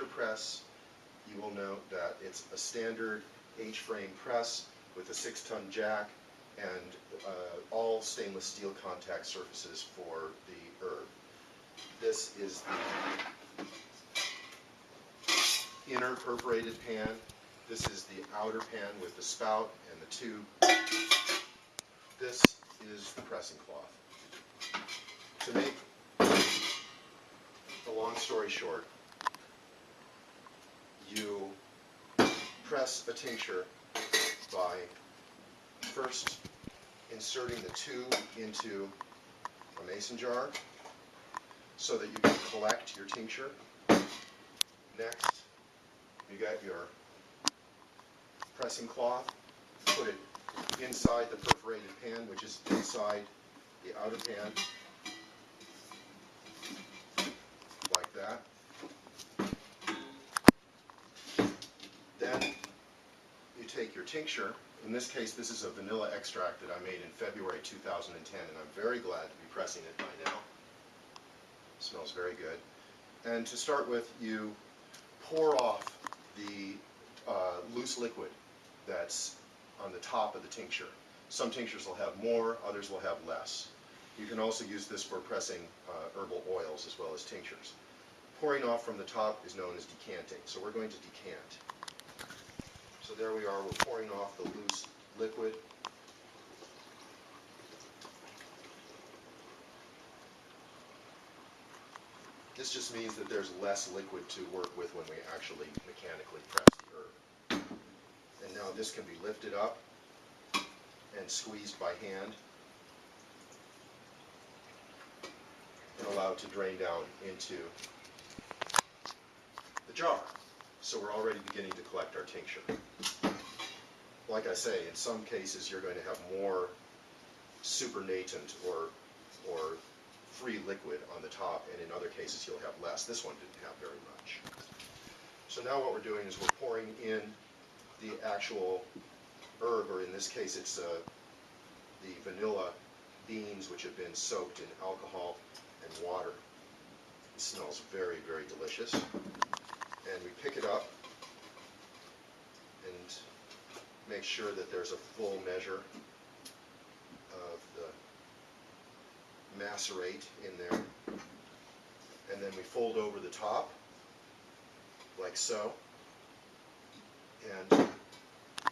press, you will note that it's a standard H-frame press with a 6-ton jack and all stainless steel contact surfaces for the herb. This is the inner perforated pan. This is the outer pan with the spout and the tube. This is the pressing cloth. To make a long story short, you press a tincture by first inserting the tube into a mason jar so that you can collect your tincture. Next, you got your pressing cloth, put it inside the perforated pan, which is inside the outer pan, like that. Then you take your tincture. In this case, this is a vanilla extract that I made in February 2010, and I'm very glad to be pressing it by now. It smells very good. And to start with, you pour off the loose liquid that's on the top of the tincture. Some tinctures will have more, others will have less. You can also use this for pressing herbal oils as well as tinctures. Pouring off from the top is known as decanting, so we're going to decant. So there we are, we're pouring off the loose liquid. This just means that there's less liquid to work with when we actually mechanically press the herb. And now this can be lifted up and squeezed by hand and allowed to drain down into the jar. So we're already beginning to collect our tincture. Like I say, in some cases you're going to have more supernatant or free liquid on the top, and in other cases you'll have less. This one didn't have very much. So now what we're doing is we're pouring in the actual herb, or in this case it's the vanilla beans which have been soaked in alcohol and water. It smells very, very delicious. And we pick it up and make sure that there's a full measure of the macerate in there. And then we fold over the top, like so, and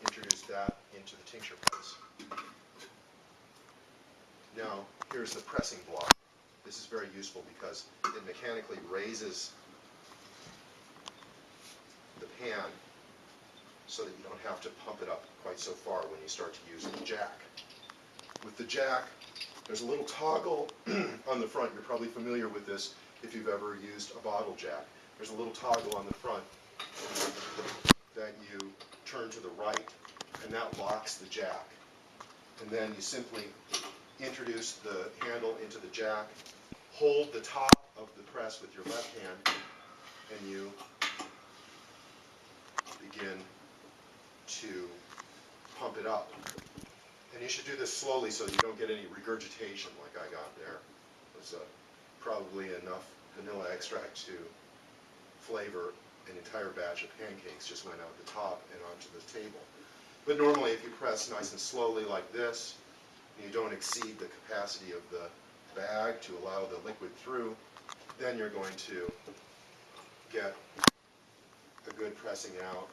introduce that into the tincture press. Now, here's the pressing block. This is very useful because it mechanically raises the pan so that you don't have to pump it up quite so far when you start to use the jack. With the jack, there's a little toggle on the front. You're probably familiar with this if you've ever used a bottle jack. There's a little toggle on the front that you turn to the right, and that locks the jack. And then you simply introduce the handle into the jack, hold the top of the press with your left hand, and you begin to pump it up. And you should do this slowly so you don't get any regurgitation like I got there. There's probably enough vanilla extract to flavor an entire batch of pancakes just went out the top and onto the table. But normally if you press nice and slowly like this, and you don't exceed the capacity of the bag to allow the liquid through, then you're going to get a good pressing out.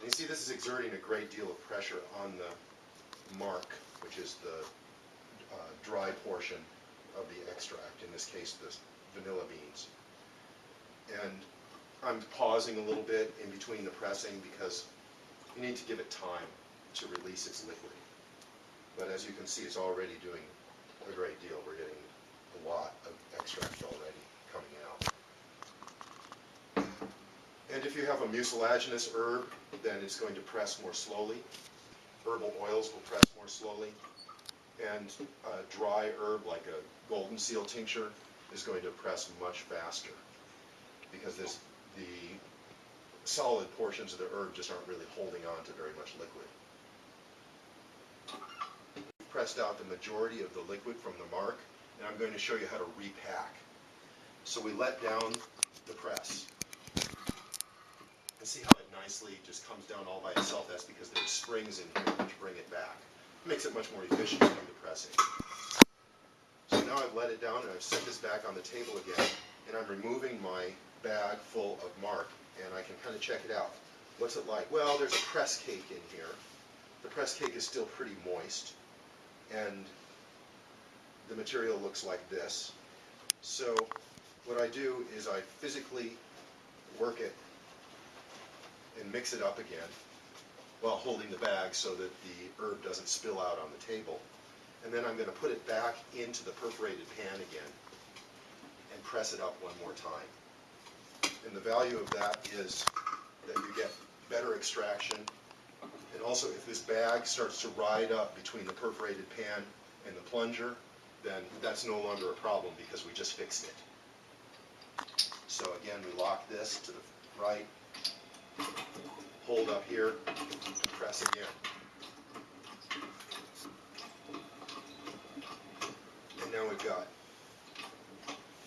And you see this is exerting a great deal of pressure on the mark, which is the dry portion of the extract, in this case the vanilla beans. And I'm pausing a little bit in between the pressing because you need to give it time to release its liquid. But as you can see, it's already doing a great deal. We're getting a lot of extract already coming out. And if you have a mucilaginous herb, then it's going to press more slowly. Herbal oils will press more slowly. And a dry herb like a golden seal tincture is going to press much faster because the solid portions of the herb just aren't really holding on to very much liquid. Pressed out the majority of the liquid from the mark, and I'm going to show you how to repack. So we let down the press. nicely, just comes down all by itself. That's because there's springs in here which bring it back. It makes it much more efficient to do the pressing. So now I've let it down and I've set this back on the table again, and I'm removing my bag full of mark, and I can kind of check it out. What's it like? Well, there's a press cake in here. The press cake is still pretty moist, and the material looks like this. So what I do is I physically work it and mix it up again while holding the bag so that the herb doesn't spill out on the table. And then I'm going to put it back into the perforated pan again and press it up one more time. And the value of that is that you get better extraction. And also, if this bag starts to ride up between the perforated pan and the plunger, then that's no longer a problem because we just fixed it. So again, we lock this to the right, hold up here, press again. And now we've got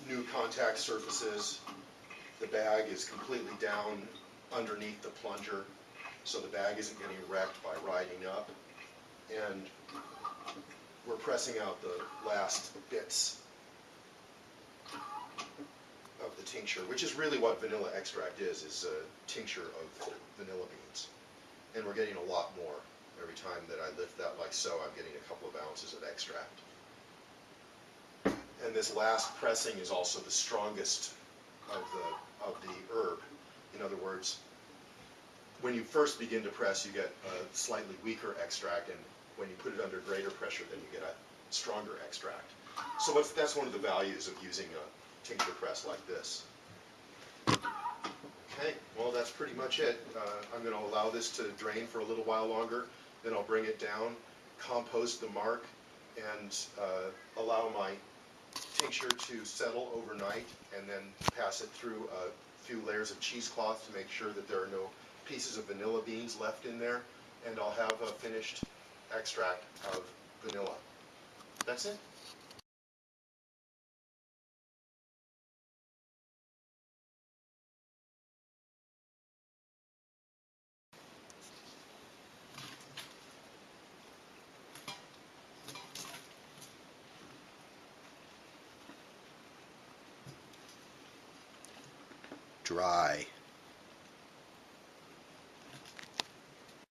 new contact surfaces. The bag is completely down underneath the plunger, so the bag isn't getting wrecked by riding up. And we're pressing out the last bits of the tincture, which is really what vanilla extract is a tincture of vanilla beans. And we're getting a lot more. Every time that I lift that like so, I'm getting a couple of ounces of extract. And this last pressing is also the strongest of the herb. In other words, when you first begin to press, you get a slightly weaker extract, and when you put it under greater pressure, then you get a stronger extract. So that's one of the values of using a tincture press like this. Okay, well that's pretty much it. I'm going to allow this to drain for a little while longer, then I'll bring it down, compost the mark, and allow my tincture to settle overnight, and then pass it through a few layers of cheesecloth to make sure that there are no pieces of vanilla beans left in there, and I'll have a finished extract of vanilla. That's it. Dry.